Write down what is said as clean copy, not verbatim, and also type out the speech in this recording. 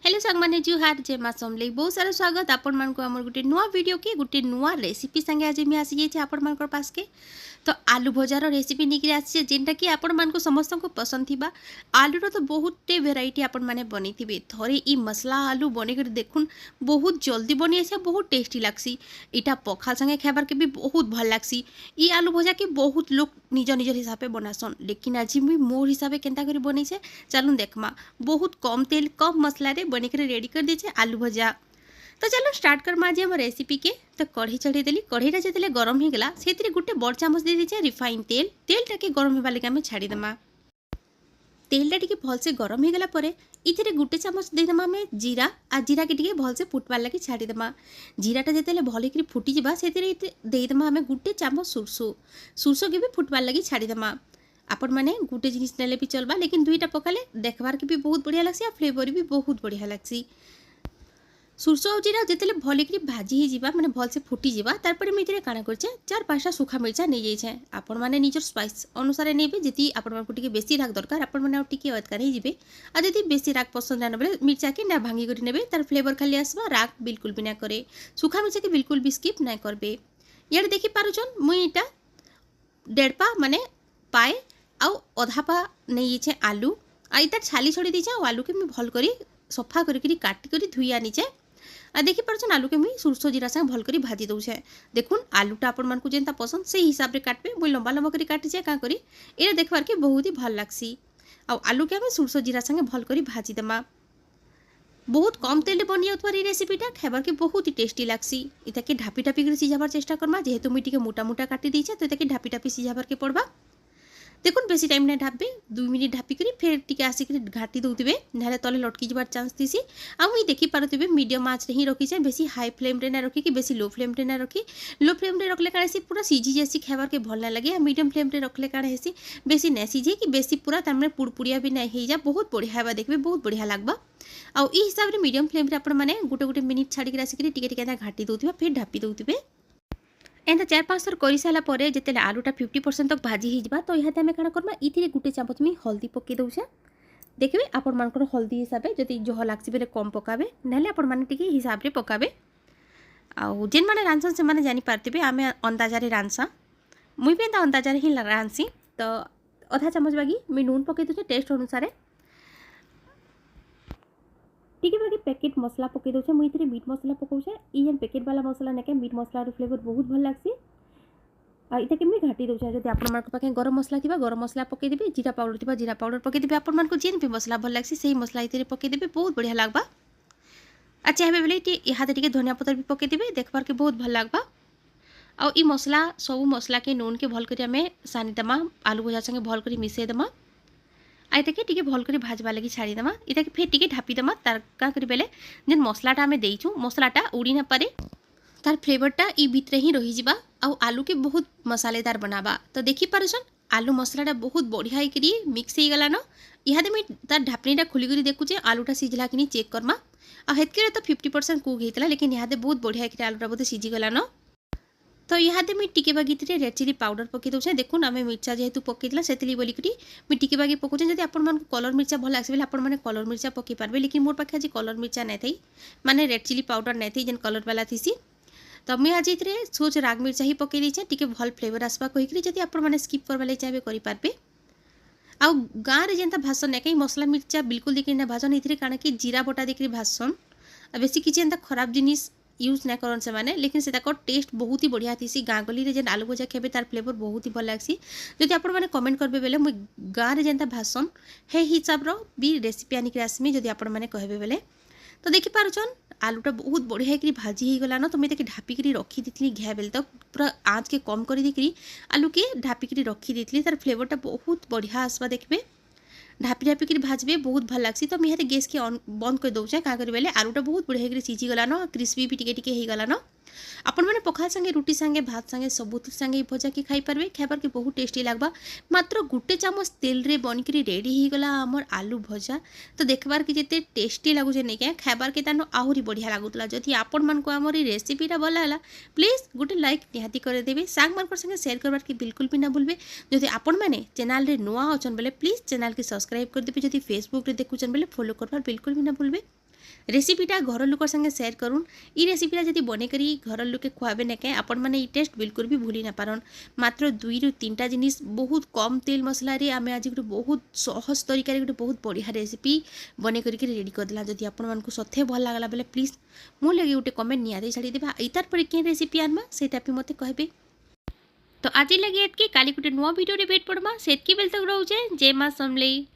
Hello सांग मैंने जुहार जय माँ समलेई बहुत सारा स्वागत आपण मान को हमर गुटे नुआ वीडियो के गुटे नुआ रेसिपी संगे आज मैं आसी जाइए आपण मान पास के तो आलू भजार रेसिपी निकरी आसी जेनटा कि आपण मान को समस्त को पसंद थिबा आलूर तो बहुत वेराइटी आपण माने बनी थिबे थरे ई मसला आलू बने कर देखुन बहुत जल्दी बनी आसे बहुत टेस्टी लागसी इटा पखाल संगे खाबार के भी बहुत भल लागसी ई आलू भजा के बहुत लोग निज निज हिसाब से बनासन लेकिन आज मुई मोर हिसाब से केनता करी बनैछे चलून देखमा बहुत कम तेल कम मसला रे बनी कर रेडी कर दीजिए आलू भजा। तो चलो स्टार्ट कर आज हम रेसिपी के तो कढ़ी चढ़े देली कढ़ीटा जो गरम हो गला से गोटे बड़ चामच दे दीजिए रिफाइन तेल तेलटा के गरम होगा लगे आम छाड़ीदेमा तेलटा टी भलसे गरम हो गला इथे गोटे चामच देदेमा आम जीरा आ जीरा के भलसे फुटबार लगे छाड़ीदेमा जीराटा जो भल फुटीजा से देदेमा आम गोटे चामच सुरसो सुरसो के भी फुटबार लगे छाड़ीदेमा आपण मैंने गोटे जिनिस नेले भी चलबा लेकिन दुईटा पकाले देखबार के भी बहुत बढ़िया लगसी आ फ्लेवर भी बहुत बढ़िया लगसी सुरसो और जीरा जिते भल कर भाजी ही जावा मैंने भल से फुटी जावा तारपर मुझे काଣା करछे 4-5टा सुखा मिर्चा नहीं जाइछे आपण मैंने निजर स्पाइस अनुसार नेबे जति आपण मानकु टिके बेसी राग दरकार आपण मैंने टिके अदका नहीं जिबे आ जति बेसी राग पसंद ना बेले मिर्चा के ना भांगी करी नेबे तार फ्लेवर खाली आसबा राग बिल्कुल भी ना करे सुखा मिर्चा के बिल्कुल भी स्किप ना करबे यार देखि पारुछन मुई इटा 1.5 माने पाए आउ अधा पा नहीं छे आलू आ इतार छाली छोड़ी दीछे आलू के मुई भल करी सफा करी काटी करी धुई आनीचे आ देखि पारछन आलू के मुई सुरसो जीरा संग भल करी भाजी दउछे देखुन आलूटा आपण मानकु जेंता पसंद से हिसाब रे काटबे मुई लंबा लंबा करी काटिछे का करी एरा देखबार के बहुत ही भल लागसी आ आलू के हम सुरसो जीरा संग भल करी भाजी देमा बहुत कम तेल बनी जाउतबा रे रेसिपीटा खाबार के बहुत ही टेस्टी लागसी इताके ढापी ढापी कर सिझाबार चेष्टा करमा जेहेतु मुई टिके मोटा मोटा काटी दीछे तो इताके ढापी ढापी सिझाबार के पड़बा देखुन बेसी टाइम ना ढापबे 2 मिनिट ढापी करी फिर टिके आसिक घाटी दउतबे नाले तले लटकी जबार चांस दिसी आ मुई देखि पारुतबे मीडियम आंच रे ही रखी छे बेसी हाई फ्लेम रे ना रखी कि बेसी लो फ्लेम रे ना रखी लो फ्लेम रे रखले काणे सी पूरा सीझी जैसी खाबार के भल ना लगे आ मीडियम फ्लेम रे रखले काणे हेसी बेसी ना सीझे कि बेसी पूरा तार माने पुड़पुड़िया भी ना हेई जा बहुत बढ़िया हेबा देखबे बहुत बढ़िया लागबा आ ई हिसाब रे मीडियम फ्लेम रे आपण माने गोटे गोटे मिनिट छाडी के आसिक टिके टिके घाटी दउतबे फिर ढापी दउतबे एंता 4-5 थर कर सारापर जिते आलूटा 50% तक भाजी हो तो यहाँ आम क्या करमा ये गोटे चामच में हल्दी पकई दौचे देखिए आपण मानकर हल्दी हिसाब से जब जह लग्सी बेले कम पकाबे ना आपण मैंने हिसाब से पकाबे आउ जेन मैंने रांधसन से मैंने जानीपारे आम अंदाजा रांधसा मुई भी एंता अंदाजा ही रांधसी तो अधा चामच बागी मुई नून पकई दूचे टेस्ट अनुसार टिके बाकी पैकेट मसला पकई दौचे मुई इथे मीट मसला पकाउछे ई जेन पैकेट वाला मसला नेके मीट मसलार फ्लेवर बहुत भल लागसी आ इताके मुई घाटी दौचे जदि आपण मानक पाखे गरम मसला थिबा गरम मसला पकई देबे जीरा पाउडर थिबा जीरा पाउडर पकई देबे आपण मानक जेन भी मसला भल लागसी सेही मसला इथे पकई देबे बहुत बढ़िया लागबा आ चाहबे बेले इहाते टिके धनिया पत्तर भी पकई देबे देखबार के बहुत भल लागबा आ ई मसला सब मसला के नून के भल करी आमे सानी देमा आलू भजा संगे भल करी मिसई देमा आइताके टिके भल करी भाजबा लगी छाड़ीदेमा इताके फिर टिके ढापीदेमा तार का करी बेले जेन मसलाटा आमे देइछु मसलाटा उड़ी ना पारे तार फ्लेवरटा ई भितरे ही रही जिबा आ आलू के बहुत मसालेदार बनाबा तो देखि पारछन आलू मसलाटा बहुत बढ़िया करी मिक्स हो गला न इहादे मैं तार ढापनीटा खुली करी देखुचे आलूटा सिझला कि नहीं चेक करमा आ हेतके तो 50% कुक हेतला लेकिन इहादे बहुत बढ़िया करी आलूटा बोधे सिझी गला न तो इहादे मुई टिके बागी रेड चिली पाउडर पकई दौचे देखुन आम मिर्चा जेहेतु पकईला से बोलिकी मुई टिके बागी पकाऊे जब आप कलर मिर्चा भल आसे आप कलर मिर्चा पकई पारे लेकिन मोर पाखे आज कलर मिर्चा नहीं थी माने रेड चिली पाउडर नहीं थी जेन कलर वाला थी तो मुझे आज ये सोच राग मिर्चा ही पकई देचे टिके भल फ्लेवर आसवा कहीकि जब आप स्किप करवा लगे चाहिए करेंगे आउ गाँव में जेनता भाषण नहीं कहीं मसला मिर्चा बिल्कुल देखिए ना भाषण ये कारण कि जीरा बटा देखिए भाषण बेसी किसी एंता खराब जिनिस यूज ना करन से माने लेकिन से टेस्ट बहुत ही बढ़िया थी गाँ गली रे जेन आलू भजा खेबे तार फ्लेवर बहुत ही भल लागसी जदि आपण माने कमेंट करबे बेले मुई गाँ रे जेनता भाषण हे हिसाब रो भी रेसिपी आनिक आसमी जदि आपण माने कहबे बेले तो देखि पारुछन आलूटा बहुत बढ़िया करी भाजी ही गला न तो मैं ढापी करी रखी देती घे बेले तो पूरा आँच के कम कर देकरी आलू के ढापी करी रखी देती तार फ्लेवरटा बहुत बढ़िया आसवा देखबे ढापी ढापी कर भाजबे बहुत भल लगसी तो मुझे गैस के बंद कर दौचे क्या करें आलूटा बहुत बढ़िया सीझी गला न क्रिस्पी भी टिके हो गला न आपण मैंने पखाल संगे रुटी संगे भात संगे सबुथ संगे भजा के खाई पारे खाबार के बहुत टेस्टी लगवा मात्र गोटे चामच तेल रे बनिक रेडी हो गला आमर आलू भजा तो देखबार के जिते टेस्टी लगुचे नहीं क्या खाबार के तानो आहरी बढ़िया लगुला जदि आपण मन को आमर रेसिपीटा भल है प्लीज गोटे लाइक निहाती करदेवे सांग मान संगे शेयर करवार के बिल्कुल भी ना भूलबे जदि आपण मैंने चैनल रे नुआ अछन बेले प्लीज चैनल के सब्सक्राइब करदेवे जदि फेसबुक रे देखुचन बेले फॉलो करवार बिल्कुल भी ना भूलबे रेसिपीटा घर लोक संगे शेयर करूँ। ई रेसिपीटा जब बने करी घर लोके खुआबे नाके आपण मैंने ई टेस्ट बिल्कुल भी भूली ना पारन। मात्र 2 ରୁ 3टा जिनिस बहुत कम तेल मसला रे आमे आज गोटे बहुत सहज तरीका गोटे बहुत बढ़िया रेसिपी बने करके रेडी करदेला। जदि आपण मानकु सथे भल लागला बेले प्लीज मो लगे गोटे कमेंट नियादे छाड़ी देबा। इतार पर के रेसिपी आनमा सेटा भी मते कहबे। तो आज लगे एतकी काली गोटे नुआ वीडियो रे भेट पड़मा। सेतकी बेल तक रहउचे। जय मां समलेई।